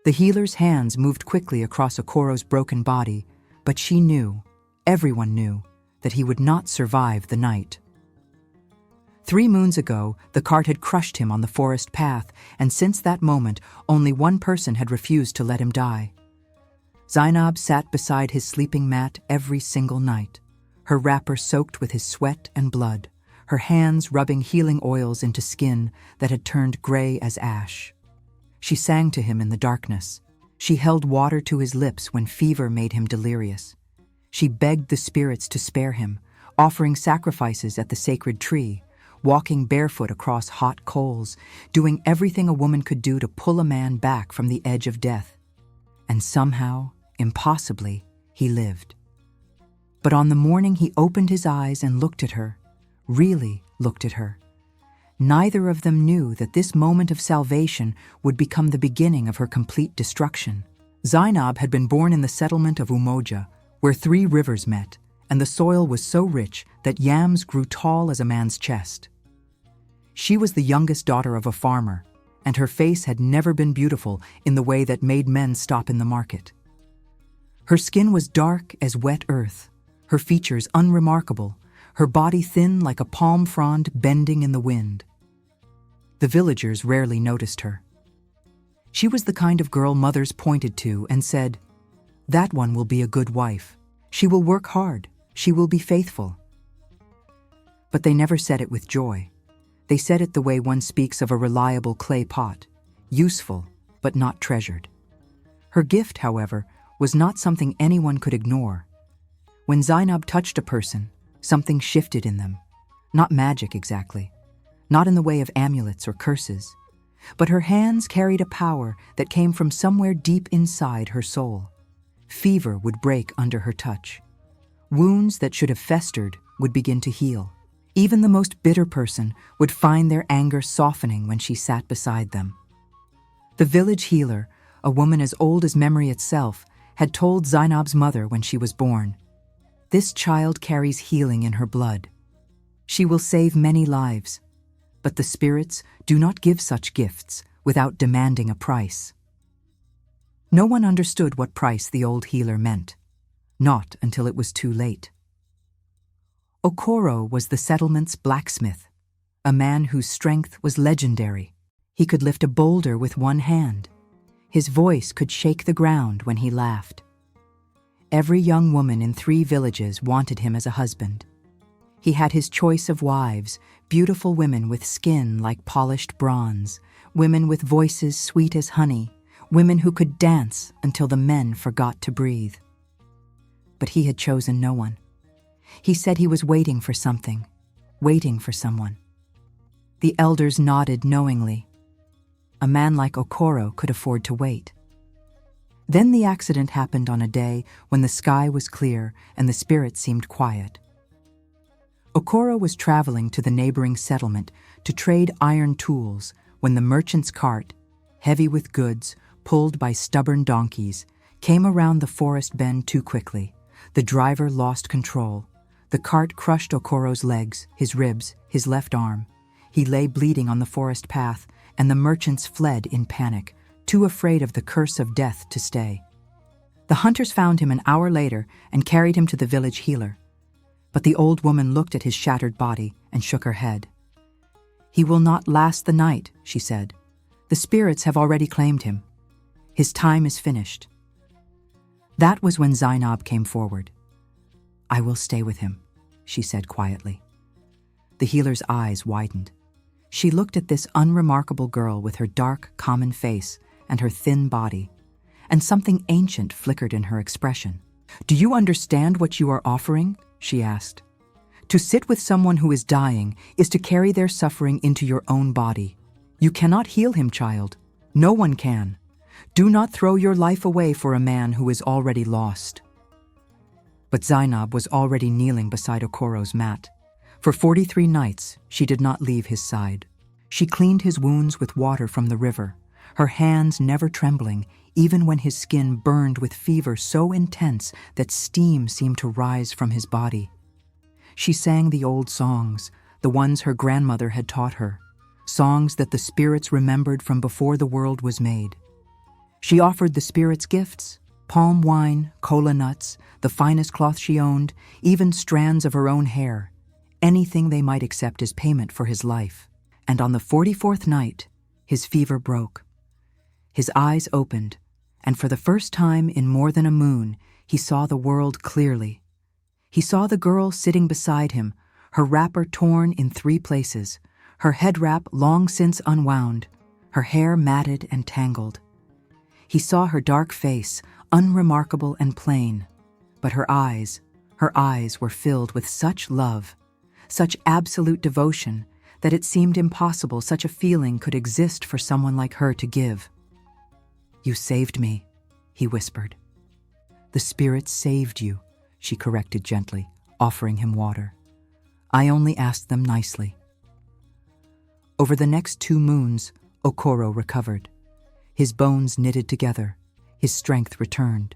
The healer's hands moved quickly across Okoro's broken body, but she knew, everyone knew, that he would not survive the night. 3 moons ago, the cart had crushed him on the forest path, and since that moment, only one person had refused to let him die. Zainab sat beside his sleeping mat every single night, her wrapper soaked with his sweat and blood, her hands rubbing healing oils into skin that had turned gray as ash. She sang to him in the darkness. She held water to his lips when fever made him delirious. She begged the spirits to spare him, offering sacrifices at the sacred tree, walking barefoot across hot coals, doing everything a woman could do to pull a man back from the edge of death. And somehow, impossibly, he lived. But on the morning he opened his eyes and looked at her, really looked at her, neither of them knew that this moment of salvation would become the beginning of her complete destruction. Zainab had been born in the settlement of Umoja, where 3 rivers met, and the soil was so rich that yams grew tall as a man's chest. She was the youngest daughter of a farmer, and her face had never been beautiful in the way that made men stop in the market. Her skin was dark as wet earth, her features unremarkable, her body thin like a palm frond bending in the wind. The villagers rarely noticed her. She was the kind of girl mothers pointed to and said, "That one will be a good wife. She will work hard. She will be faithful." But they never said it with joy. They said it the way one speaks of a reliable clay pot, useful but not treasured. Her gift, however, was not something anyone could ignore. When Zainab touched a person, something shifted in them. Not magic exactly, not in the way of amulets or curses, but her hands carried a power that came from somewhere deep inside her soul. Fever would break under her touch. Wounds that should have festered would begin to heal. Even the most bitter person would find their anger softening when she sat beside them. The village healer, a woman as old as memory itself, had told Zainab's mother when she was born, "This child carries healing in her blood. She will save many lives, but the spirits do not give such gifts without demanding a price." No one understood what price the old healer meant, not until it was too late. Okoro was the settlement's blacksmith, a man whose strength was legendary. He could lift a boulder with one hand. His voice could shake the ground when he laughed. Every young woman in 3 villages wanted him as a husband. He had his choice of wives, beautiful women with skin like polished bronze, women with voices sweet as honey, women who could dance until the men forgot to breathe. But he had chosen no one. He said he was waiting for something, waiting for someone. The elders nodded knowingly. A man like Okoro could afford to wait. Then the accident happened on a day when the sky was clear and the spirits seemed quiet. Okoro was traveling to the neighboring settlement to trade iron tools when the merchant's cart, heavy with goods, pulled by stubborn donkeys, came around the forest bend too quickly. The driver lost control. The cart crushed Okoro's legs, his ribs, his left arm. He lay bleeding on the forest path, and the merchants fled in panic, too afraid of the curse of death to stay. The hunters found him an hour later and carried him to the village healer. But the old woman looked at his shattered body and shook her head. "He will not last the night," she said. "The spirits have already claimed him. His time is finished." That was when Zainab came forward. "I will stay with him," she said quietly. The healer's eyes widened. She looked at this unremarkable girl with her dark, common face and her thin body, and something ancient flickered in her expression. "Do you understand what you are offering?" she asked. "To sit with someone who is dying is to carry their suffering into your own body. You cannot heal him, child. No one can. Do not throw your life away for a man who is already lost." But Zainab was already kneeling beside Okoro's mat. For 43 nights, she did not leave his side. She cleaned his wounds with water from the river, her hands never trembling, even when his skin burned with fever so intense that steam seemed to rise from his body. She sang the old songs, the ones her grandmother had taught her, songs that the spirits remembered from before the world was made. She offered the spirits gifts: palm wine, kola nuts, the finest cloth she owned, even strands of her own hair, anything they might accept as payment for his life. And on the 44th night, his fever broke. His eyes opened, and for the first time in more than a moon, he saw the world clearly. He saw the girl sitting beside him, her wrapper torn in 3 places, her head wrap long since unwound, her hair matted and tangled. He saw her dark face, unremarkable and plain, but her eyes were filled with such love, such absolute devotion, that it seemed impossible such a feeling could exist for someone like her to give. "You saved me," he whispered. "The spirits saved you," she corrected gently, offering him water. "I only asked them nicely." Over the next 2 moons, Okoro recovered. His bones knitted together, his strength returned,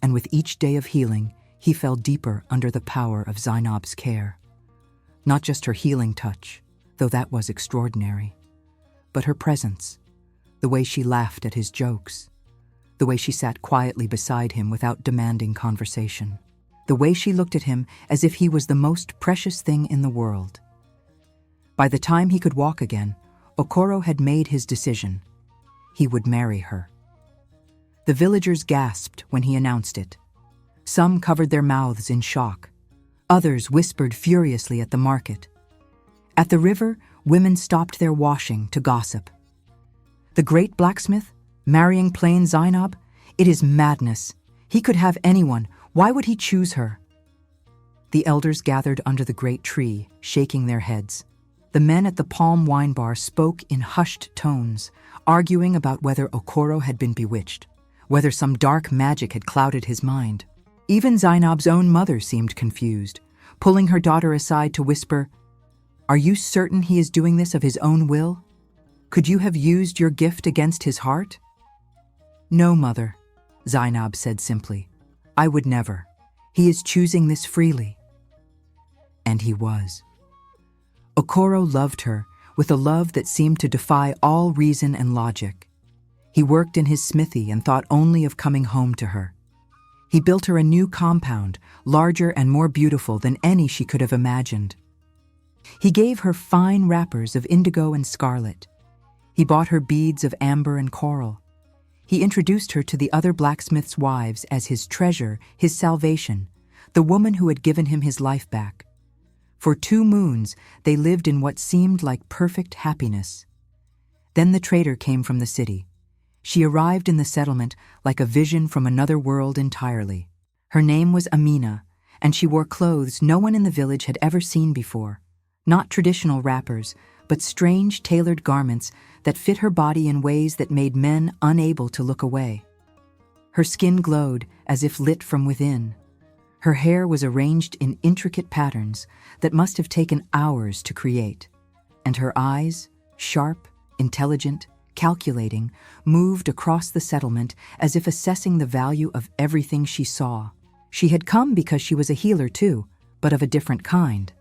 and with each day of healing, he fell deeper under the power of Zainab's care. Not just her healing touch, though that was extraordinary, but her presence, the way she laughed at his jokes, the way she sat quietly beside him without demanding conversation, the way she looked at him as if he was the most precious thing in the world. By the time he could walk again, Okoro had made his decision. He would marry her. The villagers gasped when he announced it. Some covered their mouths in shock. Others whispered furiously at the market. At the river, women stopped their washing to gossip. The great blacksmith, marrying plain Zainab? It is madness. He could have anyone. Why would he choose her? The elders gathered under the great tree, shaking their heads. The men at the palm wine bar spoke in hushed tones, arguing about whether Okoro had been bewitched, whether some dark magic had clouded his mind. Even Zainab's own mother seemed confused, pulling her daughter aside to whisper, "Are you certain he is doing this of his own will? Could you have used your gift against his heart?" "No, mother," Zainab said simply. "I would never. He is choosing this freely." And he was. Okoro loved her with a love that seemed to defy all reason and logic. He worked in his smithy and thought only of coming home to her. He built her a new compound, larger and more beautiful than any she could have imagined. He gave her fine wrappers of indigo and scarlet. He bought her beads of amber and coral. He introduced her to the other blacksmiths' wives as his treasure, his salvation, the woman who had given him his life back. For 2 moons, they lived in what seemed like perfect happiness. Then the trader came from the city. She arrived in the settlement like a vision from another world entirely. Her name was Amina, and she wore clothes no one in the village had ever seen before. Not traditional wrappers, but strange tailored garments that fit her body in ways that made men unable to look away. Her skin glowed as if lit from within. Her hair was arranged in intricate patterns that must have taken hours to create, and her eyes, sharp, intelligent, calculating, moved across the settlement as if assessing the value of everything she saw. She had come because she was a healer too, but of a different kind.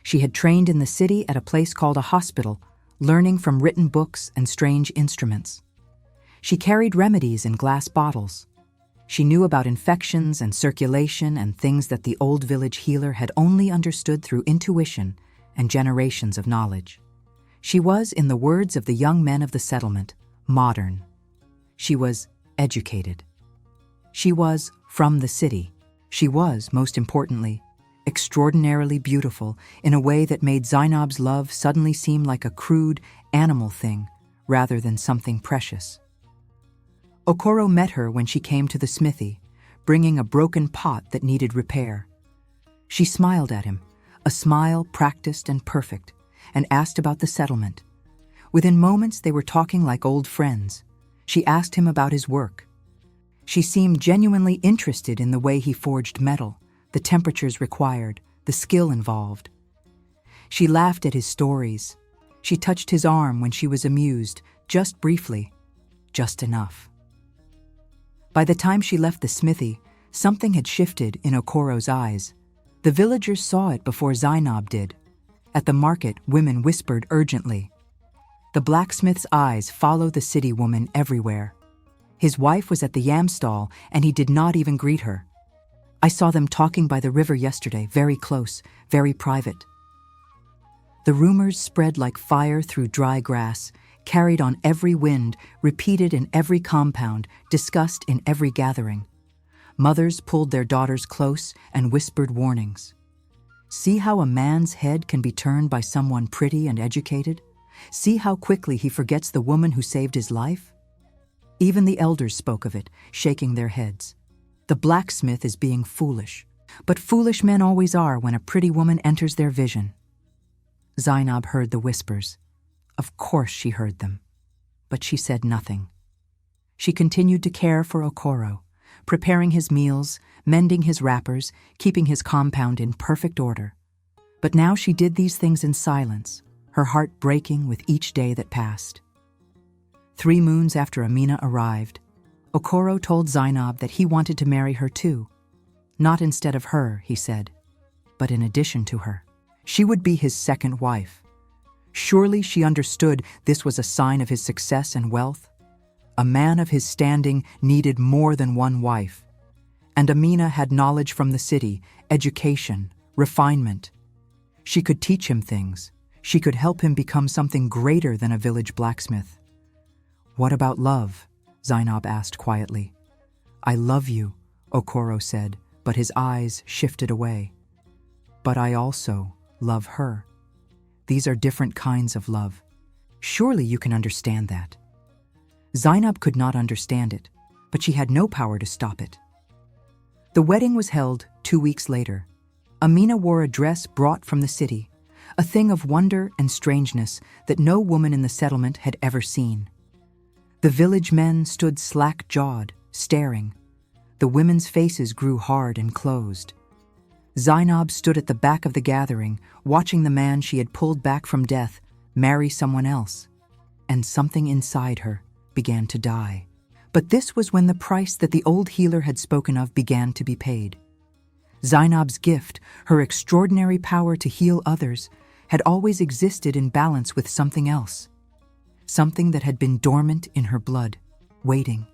She had trained in the city at a place called a hospital, learning from written books and strange instruments. She carried remedies in glass bottles. She knew about infections and circulation and things that the old village healer had only understood through intuition and generations of knowledge. She was, in the words of the young men of the settlement, modern. She was educated. She was from the city. She was, most importantly, extraordinarily beautiful in a way that made Zainab's love suddenly seem like a crude, animal thing rather than something precious. Okoro met her when she came to the smithy, bringing a broken pot that needed repair. She smiled at him, a smile practiced and perfect, and asked about the settlement. Within moments, they were talking like old friends. She asked him about his work. She seemed genuinely interested in the way he forged metal, the temperatures required, the skill involved. She laughed at his stories. She touched his arm when she was amused, just briefly, just enough. By the time she left the smithy, something had shifted in Okoro's eyes. The villagers saw it before Zainab did. At the market, women whispered urgently. The blacksmith's eyes followed the city woman everywhere. His wife was at the yam stall, and he did not even greet her. I saw them talking by the river yesterday, very close, very private. The rumors spread like fire through dry grass, carried on every wind, repeated in every compound, discussed in every gathering. Mothers pulled their daughters close and whispered warnings. See how a man's head can be turned by someone pretty and educated? See how quickly he forgets the woman who saved his life? Even the elders spoke of it, shaking their heads. The blacksmith is being foolish, but foolish men always are when a pretty woman enters their vision. Zainab heard the whispers. Of course she heard them, but she said nothing. She continued to care for Okoro, preparing his meals, mending his wrappers, keeping his compound in perfect order. But now she did these things in silence, her heart breaking with each day that passed. 3 moons after Amina arrived, Okoro told Zainab that he wanted to marry her too. Not instead of her, he said, but in addition to her. She would be his second wife. Surely she understood this was a sign of his success and wealth. A man of his standing needed more than one wife. And Amina had knowledge from the city, education, refinement. She could teach him things. She could help him become something greater than a village blacksmith. What about love? Zainab asked quietly. I love you, Okoro said, but his eyes shifted away. But I also love her. These are different kinds of love. Surely you can understand that. Zainab could not understand it, but she had no power to stop it. The wedding was held 2 weeks later. Amina wore a dress brought from the city, a thing of wonder and strangeness that no woman in the settlement had ever seen. The village men stood slack-jawed, staring. The women's faces grew hard and closed. Zainab stood at the back of the gathering, watching the man she had pulled back from death marry someone else, and something inside her began to die. But this was when the price that the old healer had spoken of began to be paid. Zainab's gift, her extraordinary power to heal others, had always existed in balance with something else, something that had been dormant in her blood, waiting.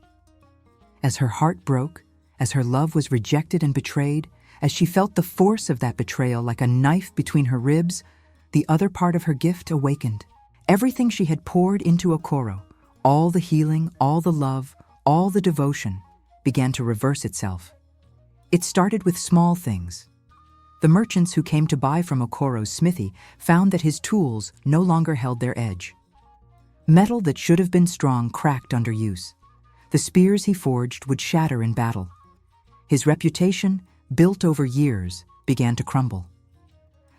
As her heart broke, as her love was rejected and betrayed, as she felt the force of that betrayal like a knife between her ribs, the other part of her gift awakened. Everything she had poured into Okoro, all the healing, all the love, all the devotion, began to reverse itself. It started with small things. The merchants who came to buy from Okoro's smithy found that his tools no longer held their edge. Metal that should have been strong cracked under use. The spears he forged would shatter in battle. His reputation, built over years, began to crumble.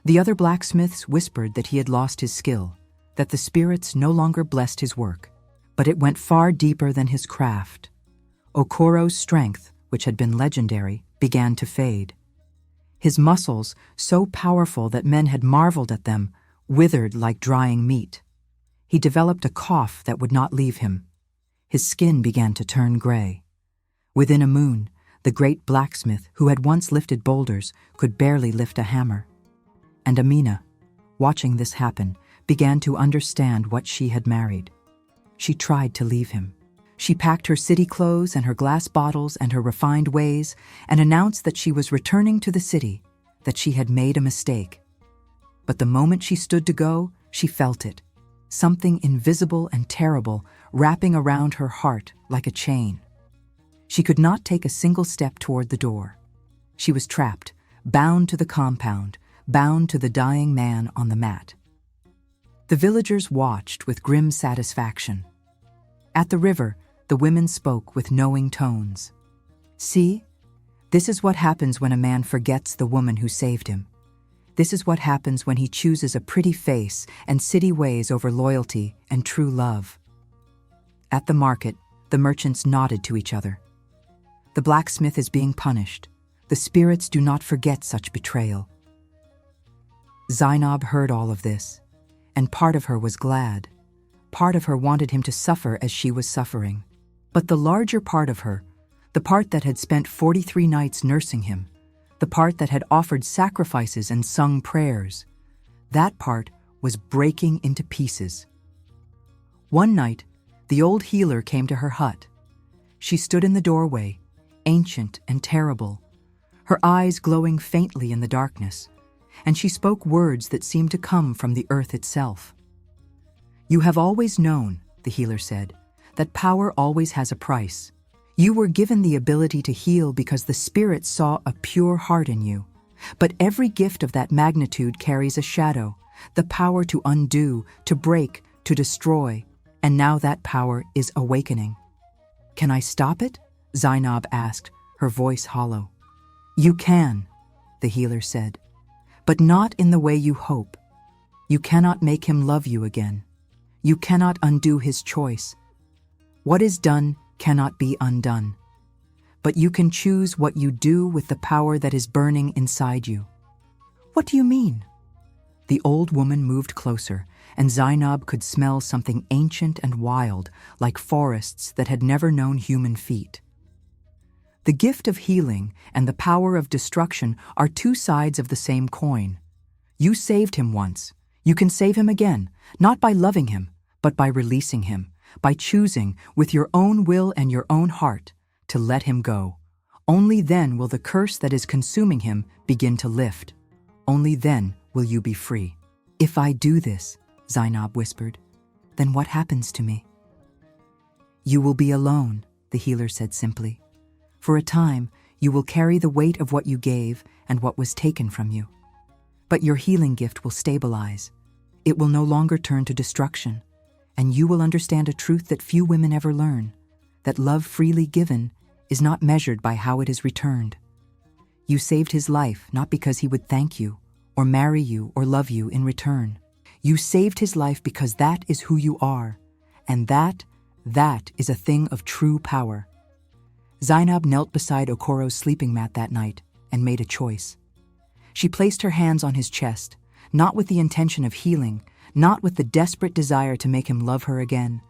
The other blacksmiths whispered that he had lost his skill, that the spirits no longer blessed his work. But it went far deeper than his craft. Okoro's strength, which had been legendary, began to fade. His muscles, so powerful that men had marveled at them, withered like drying meat. He developed a cough that would not leave him. His skin began to turn gray. Within a moon, the great blacksmith who had once lifted boulders could barely lift a hammer. And Amina, watching this happen, began to understand what she had married. She tried to leave him. She packed her city clothes and her glass bottles and her refined ways and announced that she was returning to the city, that she had made a mistake. But the moment she stood to go, she felt it, something invisible and terrible wrapping around her heart like a chain. She could not take a single step toward the door. She was trapped, bound to the compound, bound to the dying man on the mat. The villagers watched with grim satisfaction. At the river, the women spoke with knowing tones. See, this is what happens when a man forgets the woman who saved him. This is what happens when he chooses a pretty face and city ways over loyalty and true love. At the market, the merchants nodded to each other. The blacksmith is being punished. The spirits do not forget such betrayal. Zainab heard all of this, and part of her was glad. Part of her wanted him to suffer as she was suffering. But the larger part of her, the part that had spent 43 nights nursing him, the part that had offered sacrifices and sung prayers, that part was breaking into pieces. One night, the old healer came to her hut. She stood in the doorway, ancient and terrible, her eyes glowing faintly in the darkness, and she spoke words that seemed to come from the earth itself. "You have always known," the healer said, "that power always has a price. You were given the ability to heal because the Spirit saw a pure heart in you. But every gift of that magnitude carries a shadow, the power to undo, to break, to destroy, and now that power is awakening." "Can I stop it?" Zainab asked, her voice hollow. "You can," the healer said, "but not in the way you hope. You cannot make him love you again. You cannot undo his choice. What is done cannot be undone. But you can choose what you do with the power that is burning inside you." "What do you mean?" The old woman moved closer, and Zainab could smell something ancient and wild, like forests that had never known human feet. The gift of healing and the power of destruction are two sides of the same coin. You saved him once. You can save him again, not by loving him, but by releasing him, by choosing, with your own will and your own heart, to let him go. Only then will the curse that is consuming him begin to lift. Only then will you be free. "If I do this," Zainab whispered, "then what happens to me?" "You will be alone," the healer said simply. "For a time, you will carry the weight of what you gave and what was taken from you. But your healing gift will stabilize. It will no longer turn to destruction, and you will understand a truth that few women ever learn, that love freely given is not measured by how it is returned. You saved his life not because he would thank you, or marry you, or love you in return. You saved his life because that is who you are, and that is a thing of true power." Zainab knelt beside Okoro's sleeping mat that night and made a choice. She placed her hands on his chest, not with the intention of healing, not with the desperate desire to make him love her again,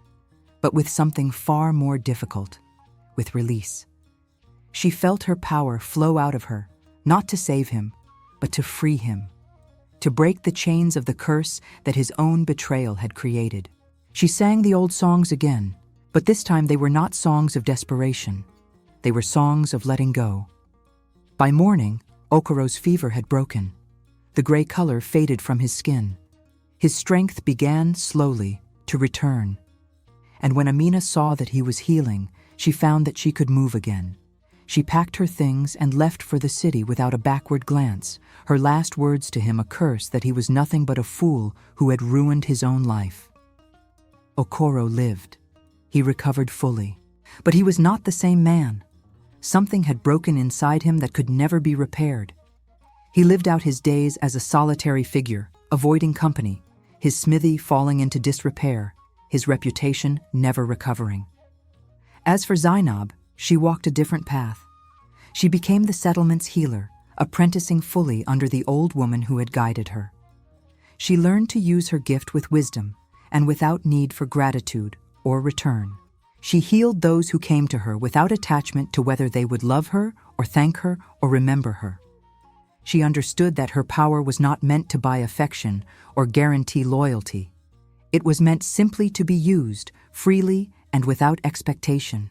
but with something far more difficult, with release. She felt her power flow out of her, not to save him, but to free him, to break the chains of the curse that his own betrayal had created. She sang the old songs again, but this time they were not songs of desperation. They were songs of letting go. By morning, Okoro's fever had broken. The gray color faded from his skin. His strength began slowly to return. And when Amina saw that he was healing, she found that she could move again. She packed her things and left for the city without a backward glance, her last words to him a curse that he was nothing but a fool who had ruined his own life. Okoro lived. He recovered fully. But he was not the same man. Something had broken inside him that could never be repaired. He lived out his days as a solitary figure, avoiding company, his smithy falling into disrepair, his reputation never recovering. As for Zainab, she walked a different path. She became the settlement's healer, apprenticing fully under the old woman who had guided her. She learned to use her gift with wisdom and without need for gratitude or return. She healed those who came to her without attachment to whether they would love her or thank her or remember her. She understood that her power was not meant to buy affection or guarantee loyalty. It was meant simply to be used freely and without expectation.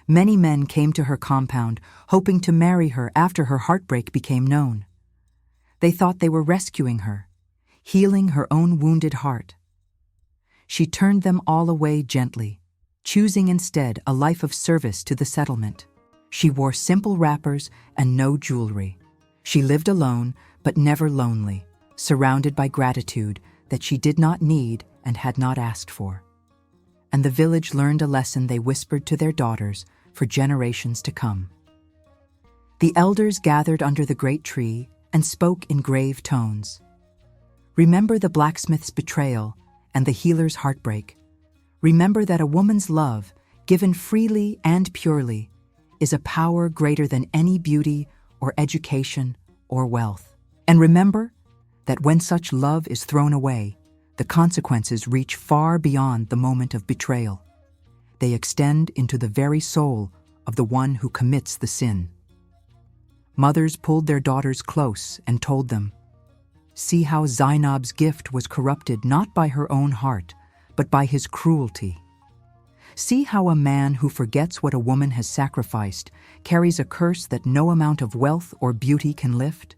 Many men came to her compound hoping to marry her after her heartbreak became known. They thought they were rescuing her, healing her own wounded heart. She turned them all away gently, choosing instead a life of service to the settlement. She wore simple wrappers and no jewelry. She lived alone, but never lonely, surrounded by gratitude that she did not need and had not asked for. And the village learned a lesson they whispered to their daughters for generations to come. The elders gathered under the great tree and spoke in grave tones. Remember the blacksmith's betrayal and the healer's heartbreak. Remember that a woman's love, given freely and purely, is a power greater than any beauty or education or wealth. And remember that when such love is thrown away, the consequences reach far beyond the moment of betrayal. They extend into the very soul of the one who commits the sin. Mothers pulled their daughters close and told them, "See how Zainab's gift was corrupted not by her own heart, but by his cruelty. See how a man who forgets what a woman has sacrificed carries a curse that no amount of wealth or beauty can lift?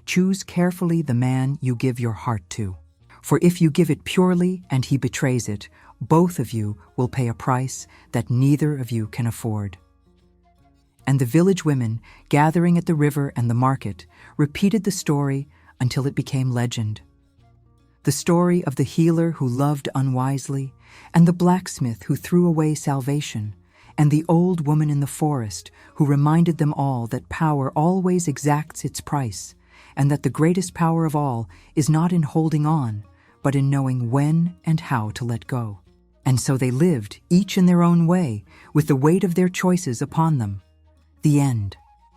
Choose carefully the man you give your heart to, for if you give it purely and he betrays it, both of you will pay a price that neither of you can afford. And the village women, gathering at the river and the market, repeated the story until it became legend. The story of the healer who loved unwisely, and the blacksmith who threw away salvation, and the old woman in the forest who reminded them all that power always exacts its price, and that the greatest power of all is not in holding on, but in knowing when and how to let go. And so they lived, each in their own way, with the weight of their choices upon them. The end.